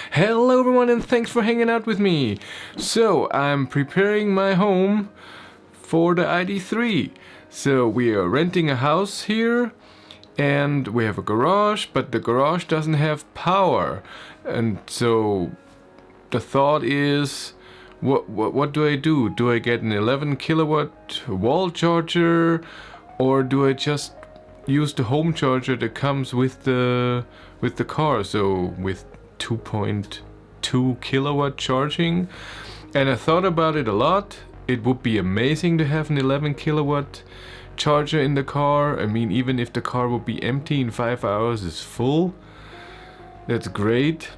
Hello everyone and thanks for hanging out with me. So I'm preparing my home for the Id.3. So we are renting a house here and we have a garage, but the garage doesn't have power. And so the thought is, what do I do? Do I get an 11 kilowatt wall charger, or do I just use the home charger that comes with the car, so with 2.2 kilowatt charging? And I thought about it a lot. It would be amazing to have an 11 kilowatt charger in the car. I mean, even if the car would be empty in 5 hours, it's full. That's great.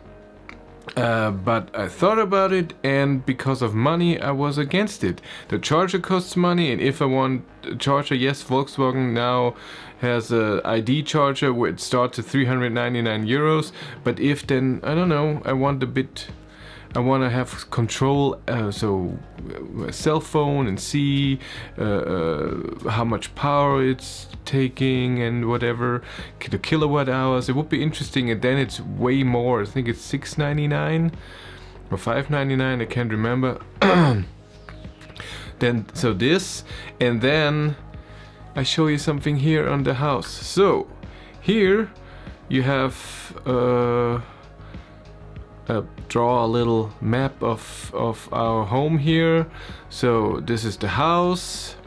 But I thought about it, and because of money I was against it. The charger costs money, and if I want a charger, yes, Volkswagen now has a ID charger where it starts at 399 euros. But if then, I don't know, I want to have control, so a cell phone, and see how much power it's taking and whatever, the kilowatt hours. It would be interesting, and then it's way more. I think it's 699 or 599, I can't remember. Then so this, and then I show you something here on the house. So here you have draw a little map of our home here. So this is the house,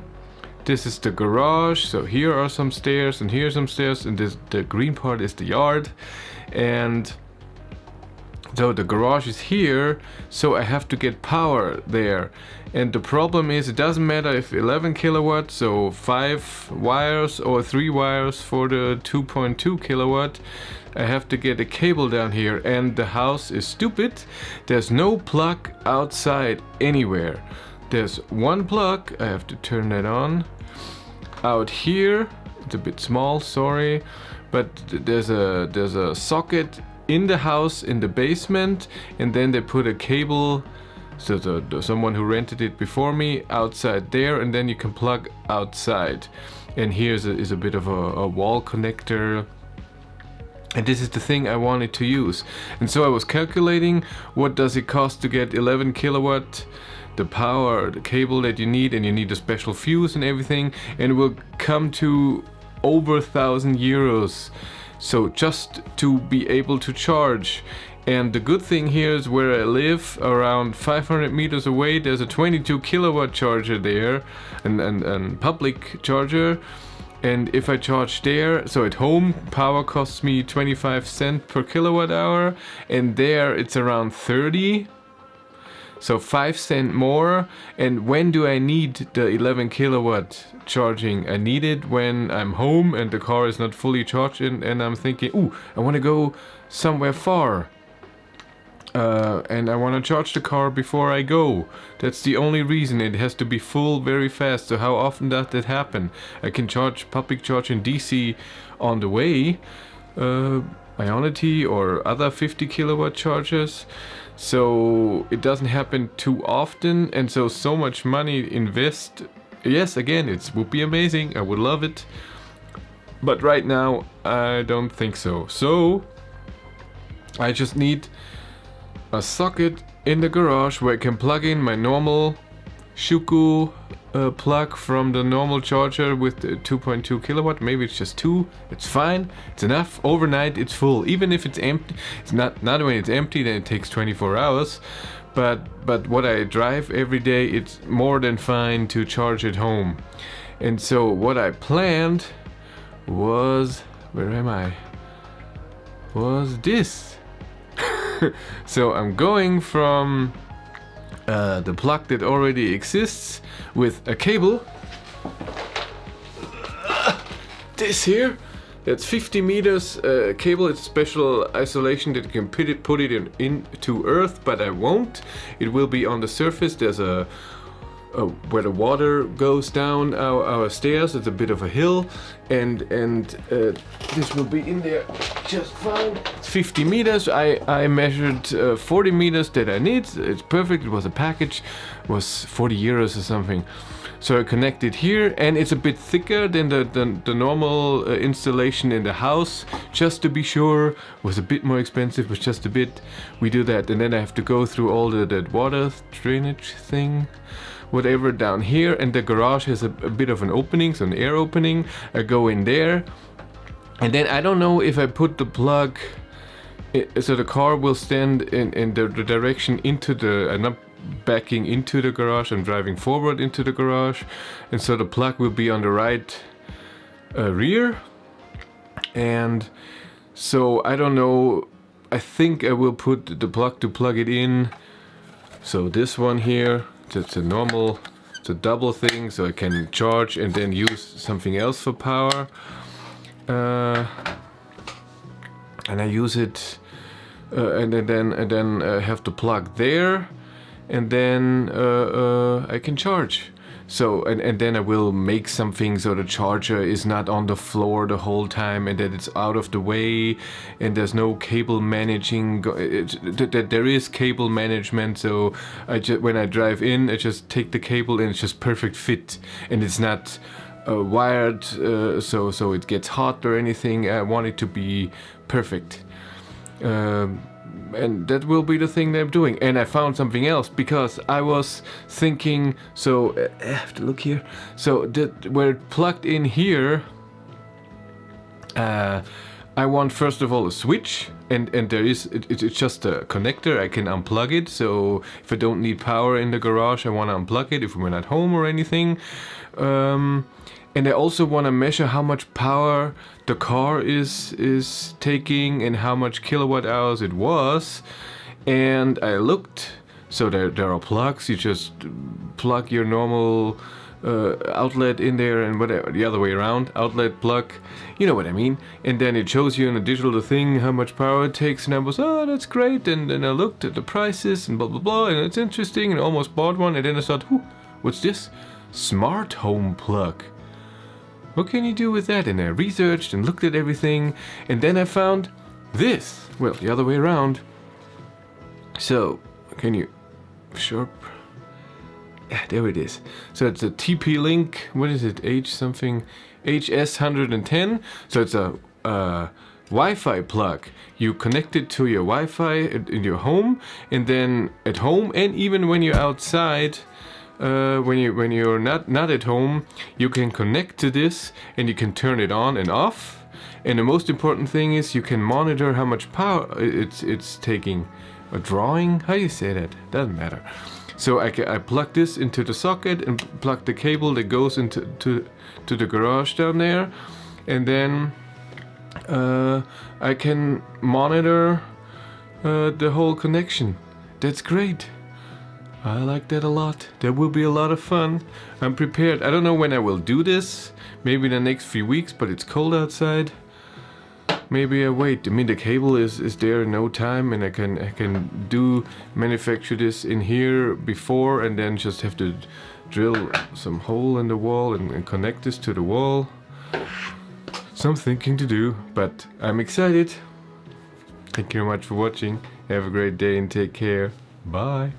this is the garage, so here are some stairs and here are some stairs, and the green part is the yard. And so the garage is here, so I have to get power there. And the problem is, it doesn't matter if 11 kilowatts, so 5 wires or 3 wires for the 2.2 kilowatt. I have to get a cable down here, and the house is stupid. There's no plug outside anywhere. There's one plug, I have to turn that on. Out here, it's a bit small, sorry, but there's a socket in the house in the basement, and then they put a cable, so someone who rented it before me, outside there, and then you can plug outside. And here's is a bit of a wall connector. And this is the thing I wanted to use. And so I was calculating, what does it cost to get 11 kilowatt, the power, the cable that you need, and you need a special fuse and everything, and it will come to over 1,000 euros. So just to be able to charge. And the good thing here is, where I live, around 500 meters away, there's a 22 kilowatt charger there, and public charger. And if I charge there, so at home, power costs me 25 cents per kilowatt hour, and there it's around 30. So 5 cents more. And when do I need the 11 kilowatt charging? I need it when I'm home and the car is not fully charged, and I'm thinking, ooh, I want to go somewhere far. And I want to charge the car before I go. That's the only reason. It has to be full very fast. So how often does that happen? I can charge public charge in DC on the way, Ionity or other 50 kilowatt chargers. So it doesn't happen too often, and so much money invest. Yes, again, it would be amazing. I would love it. But right now, I don't think so. So I just need a socket in the garage where I can plug in my normal Shuku plug from the normal charger with the 2.2 kilowatt. Maybe it's just 2, it's fine, it's enough. Overnight it's full, even if it's empty. It's not when it's empty, then it takes 24 hours. But what I drive every day, it's more than fine to charge at home. And so what I planned was, where am I? Was this. So I'm going from the plug that already exists with a cable. This here, that's 50 meters cable. It's special isolation that you can put it into earth, but I won't. It will be on the surface. There's a where the water goes down our stairs. It's a bit of a hill, and this will be in there just fine. It's 50 meters. I measured 40 meters that I need. It's perfect. It was a package. It was 40 euros or something. So I connected here, and it's a bit thicker than the normal installation in the house, just to be sure. It was a bit more expensive, but just a bit. We do that, and then I have to go through all that water drainage thing, whatever, down here, and the garage has a bit of an opening, so an air opening. I go in there, and then I don't know if I put the plug, so the car will stand in the direction into the, I'm not backing into the garage, I'm driving forward into the garage, and so the plug will be on the right rear. And so I don't know, I think I will put the plug to plug it in. So this one here, it's a normal, it's a double thing, so I can charge and then use something else for power. And I use it, and then have the plug there, and then I can charge. So and then I will make something so the charger is not on the floor the whole time, and that it's out of the way, and there's no cable managing. There is cable management, so when I drive in, I just take the cable and it's just perfect fit, and it's not wired so it gets hot or anything. I want it to be perfect. And that will be the thing that I'm doing. And I found something else, because I was thinking, so I have to look here. So where it plugged in here, I want first of all a switch, and there is, it's just a connector. I can unplug it, so if I don't need power in the garage, I want to unplug it if we're not home or anything. And I also want to measure how much power the car is taking and how much kilowatt hours it was. And I looked, so there are plugs. You just plug your normal outlet in there, and whatever, the other way around, outlet, plug, you know what I mean. And then it shows you in a digital thing how much power it takes, and I was, oh, that's great. And then I looked at the prices and blah blah blah, and it's interesting, and I almost bought one. And then I thought, what's this? Smart home plug. What can you do with that? And I researched and looked at everything, and then I found this. Well, the other way around. So, can you... Sharp... Yeah, there it is. So it's a TP-Link, what is it, HS110. So it's a Wi-Fi plug. You connect it to your Wi-Fi in your home, and then at home, and even when you're outside, when you're not at home, you can connect to this, and you can turn it on and off. And the most important thing is you can monitor how much power it's taking. A drawing? How do you say that? Doesn't matter. So I plug this into the socket and plug the cable that goes into the garage down there, and then I can monitor the whole connection. That's great. I like that a lot. That will be a lot of fun. I'm prepared. I don't know when I will do this. Maybe in the next few weeks, but it's cold outside. Maybe I wait. I mean, the cable is there in no time, and I can manufacture this in here before, and then just have to drill some hole in the wall and connect this to the wall. Some thinking to do, but I'm excited. Thank you very much for watching. Have a great day and take care. Bye.